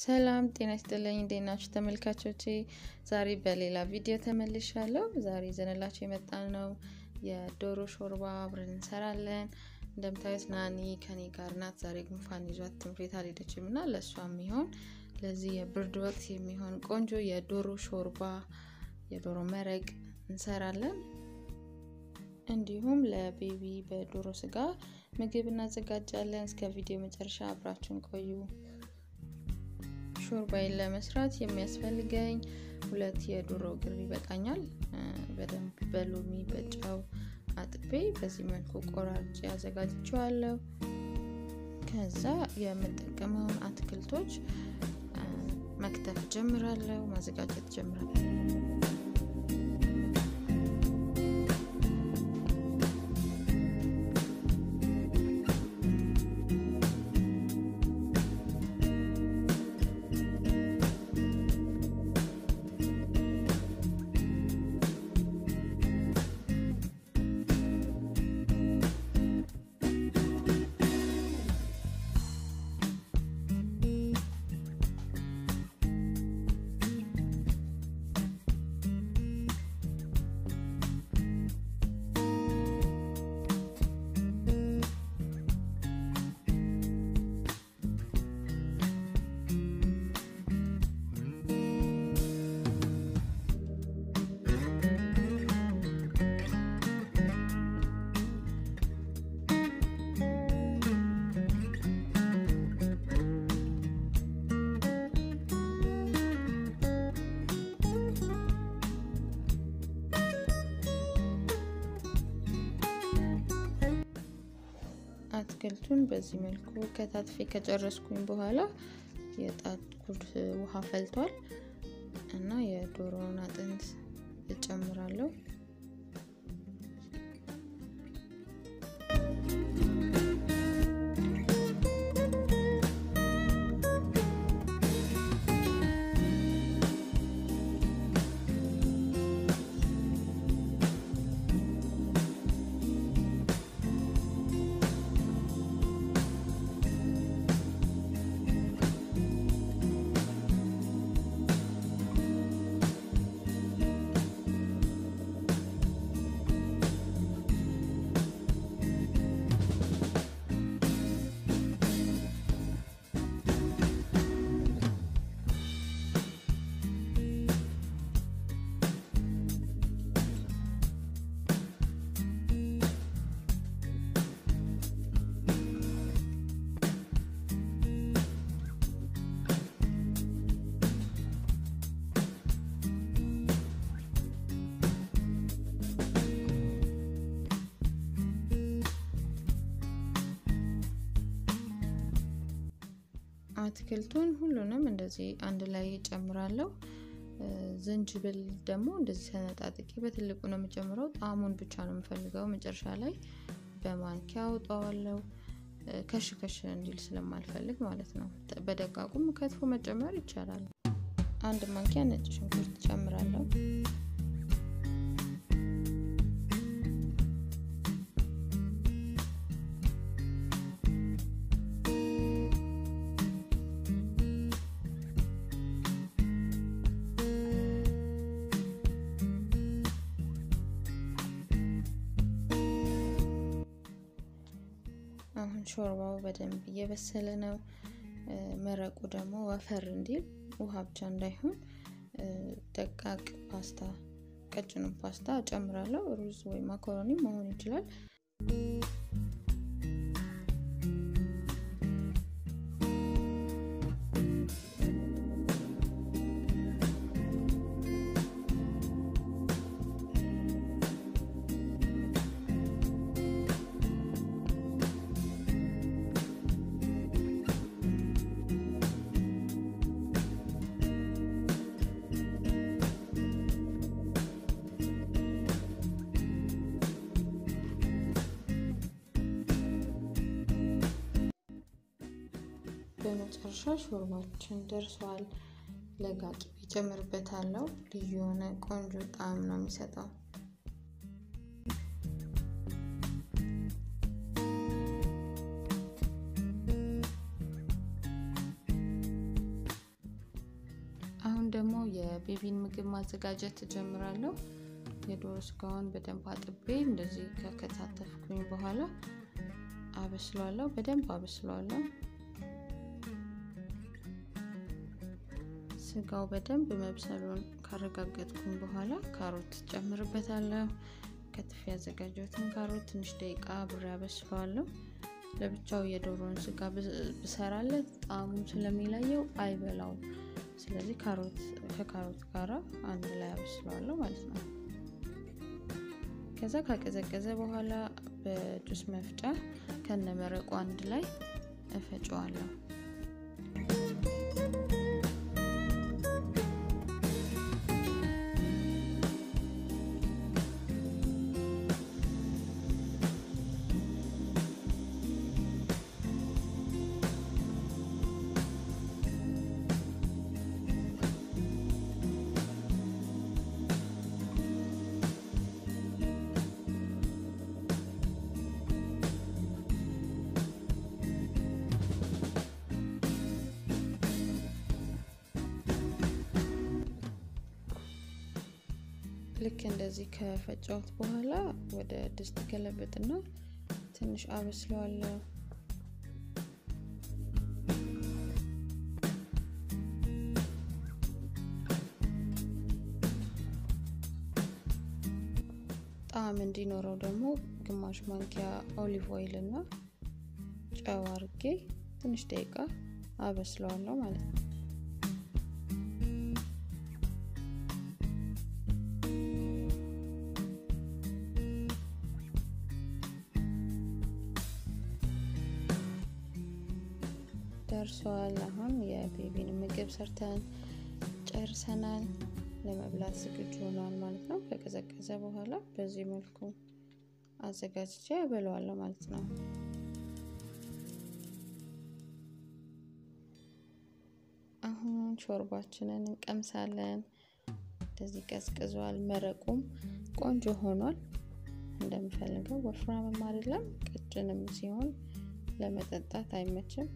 ሰላም ጤና ይስጥልኝ እንዴት ናችሁ ተመልካቾቼ ዛሬ በሌላ ቪዲዮ ተመልሻለሁ ዛሬ ዘነላችሁ የመጣነው የዶሮ ሾርባ አብረን እንሰራለን እንደምታዩት ናኒ ከኔ ጋር ናት ዛሬ ጉንፋን ይዟት ትምሬት አልሄደችምና ለሷም ይሆን ለዚህ የብርድ ወቅት የሚሆን ቆንጆ የዶሮ ሾርባ የዶሮ መረቅ እንሰራለን እንዲሁም ለቤቢ በዶሮ ስጋ ምግብ እናዘጋጃለን እስከ ቪዲዮ መጨረሻ አብራችሁን ቆዩ ሾርባዬን ለመስራት የሚያስፈልገኝ 2 የዶሮ እግር ይበቃኛል በደንብ በሎሚ በጨው አጥቤ በዚህ መልኩ ቆራርጬ አዘጋጅቼዋለሁ ከዛ የምጠቀመውን አትክልቶች መክተፍ ጀምራለሁ ማዘጋጀት ጀምራለሁ አትክልቱን በዚህ መልኩ ከታትፌ ከጨረስኩኝ በኋላ የጣጥኩት ውሃ ፈልቷል እና የዶሮውን አጥንት እጨምራለሁ አትክልቱን ሁሉንም እንደዚህ አንድ ላይ ጨምራለሁ ዝንጅብል ደግሞ እንደዚህ ሰነጣጥቄ በትልቁ ነው የምጨምረው ጣሙን ብቻ ነው የምፈልገው መጨረሻ ላይ በማንኪያ አውጣዋለሁ ከሽከሽ እንዲል ስለማልፈልግ ማለት ነው በደቃቁም ከትፎ መጨመር ይቻላል አንድ ማንኪያ ነጭ ሽንኩርት ጨምራለሁ አሁን ሾርባው በደንብ እየበሰለ ነው መረቁ ደግሞ ወፈር እንዲል ውሃ ብቻ እንዳይሆን ደቃቅ ፓስታ ቀጭኑ ፓስታ ጨምራለሁ ሩዝ ወይ ማካሮኒ መሆን ይችላል በመጨረሻ ሾርባችን ደርሷል ለጋቂ ጨምርበታለሁ ልዩ የሆነ ቆንጆ ጣዕም ነው የሚሰጠው ደግሞ የቤቢን ምግብ ማዘጋጀት ጀምራለሁ። የዶሮ ስጋውን በደንብ አጥቤ እንደዚህ ከከታተፍኩኝ በኋላ አበስለዋለሁ። በደንብ አበስለዋለሁ። ስጋው በደንብ መብሰሉን ካረጋገጥኩኝ በኋላ ካሮት ጨምርበታለሁ። ከትፍ ያዘጋጀሁትን ካሮት ትንሽ ደቂቃ አብሬ አበስለዋለሁ። ለብቻው የዶሮን ስጋ ብሰራለት ጣዕሙ ስለሚለየው አይበላው። ስለዚህ ከካሮት ጋራ አንድ ላይ አበስለዋለሁ ማለት ነው። ከዛ ካቀዘቀዘ በኋላ በጁስ መፍጫ ከነመረቁ አንድ ላይ እፈጨዋለሁ። ልክ እንደዚህ ከፈጨሁት በኋላ ወደ ድስት ገለብጥና ትንሽ አበስለዋለሁ። ጣዕም እንዲኖረው ደግሞ ግማሽ ማንኪያ ኦሊቭ ኦይል እና ጨው አድርጌ ትንሽ ደቂቃ አበስለዋለሁ ማለት ነው። ደርሷል። አሁን የቤቢን ምግብ ሰርተን ጨርሰናል። ለመብላት ዝግጁ ሆኗል ማለት ነው። ከቀዘቀዘ በኋላ በዚህ መልኩ አዘጋጅቼ አበላዋለሁ ማለት ነው። አሁን ሾርባችንን እንቀምሳለን። እንደዚህ ቀዝቅዟል። መረቁም ቆንጆ ሆኗል። እንደምፈልገው ወፍራምም አይደለም፣ ቀጭንም ሲሆን ለመጠጣት አይመችም።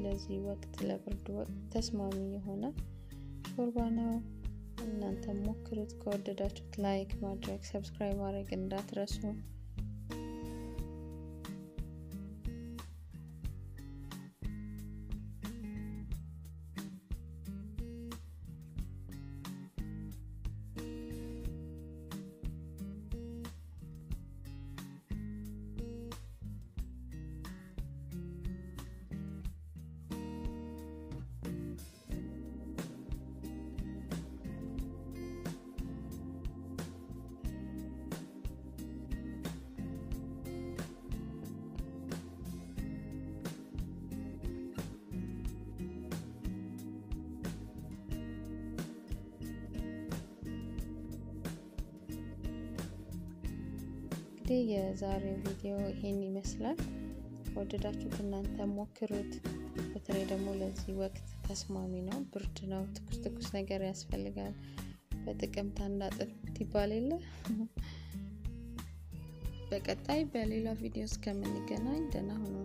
ለዚህ ወቅት ለብርድ ወቅት ተስማሚ የሆነ ሾርባ ነው። እናንተ ሞክሩት። ከወደዳችሁት ላይክ ማድረግ፣ ሰብስክራይብ ማድረግ እንዳትረሱ። የዛሬው ቪዲዮ ይሄን ይመስላል። ከወደዳችሁት እናንተ ሞክሩት። በተለይ ደግሞ ለዚህ ወቅት ተስማሚ ነው። ብርድ ነው፣ ትኩስ ነገር ያስፈልጋል። በጥቅምት አንዳጥፍ ይባል የለ። በቀጣይ በሌላ ቪዲዮ እስከምንገናኝ ደህና ሁኑ።